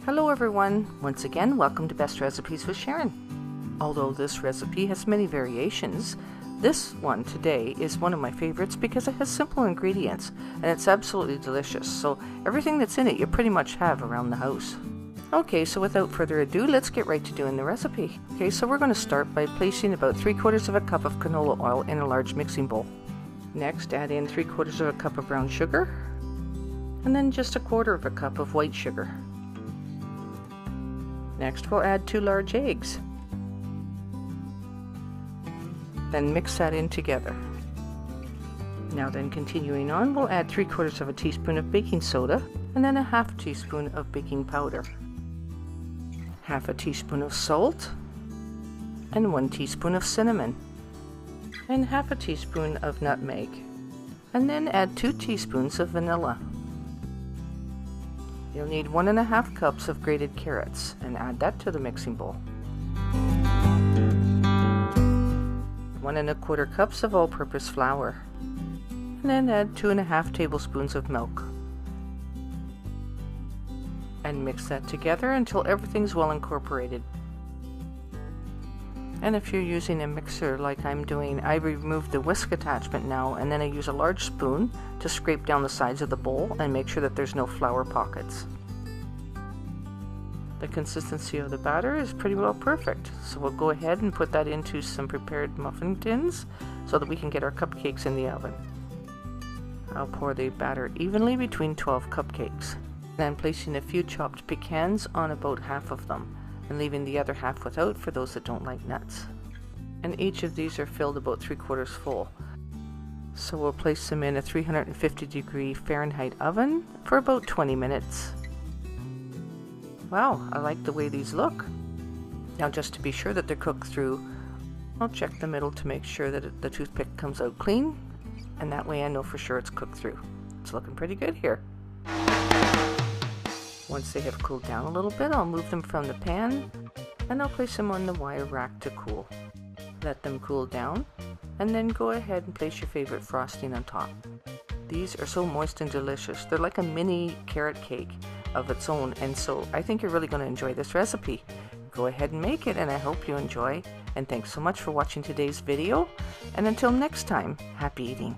Hello everyone, once again welcome to Best Recipes with Sharon. Although this recipe has many variations, this one today is one of my favorites because it has simple ingredients and it's absolutely delicious, so everything that's in it you pretty much have around the house. Okay, so without further ado, let's get right to doing the recipe. Okay, so we're going to start by placing about 3/4 of a cup of canola oil in a large mixing bowl. Next, add in 3/4 of a cup of brown sugar, and then just 1/4 of a cup of white sugar. Next, we'll add 2 large eggs. Then mix that in together. Now then, continuing on, we'll add 3/4 of a teaspoon of baking soda, and then a 1/2 teaspoon of baking powder, 1/2 teaspoon of salt, and 1 teaspoon of cinnamon, and 1/2 teaspoon of nutmeg, and then add 2 teaspoons of vanilla. You'll need 1½ cups of grated carrots and add that to the mixing bowl. 1¼ cups of all-purpose flour, and then add 2½ tablespoons of milk. And mix that together until everything's well incorporated. And if you're using a mixer like I'm doing, I remove the whisk attachment now, and then I use a large spoon to scrape down the sides of the bowl and make sure that there's no flour pockets. The consistency of the batter is pretty well perfect, so we'll go ahead and put that into some prepared muffin tins so that we can get our cupcakes in the oven. I'll pour the batter evenly between 12 cupcakes, then placing a few chopped pecans on about half of them, and leaving the other half without for those that don't like nuts. And each of these are filled about 3/4 full. So we'll place them in a 350-degree Fahrenheit oven for about 20 minutes. Wow, I like the way these look. Now, just to be sure that they're cooked through, I'll check the middle to make sure that the toothpick comes out clean, and that way I know for sure it's cooked through. It's looking pretty good here. Once they have cooled down a little bit, I'll move them from the pan and I'll place them on the wire rack to cool. Let them cool down and then go ahead and place your favorite frosting on top. These are so moist and delicious. They're like a mini carrot cake of its own, and so I think you're really going to enjoy this recipe. Go ahead and make it, and I hope you enjoy. And thanks so much for watching today's video. And until next time, happy eating.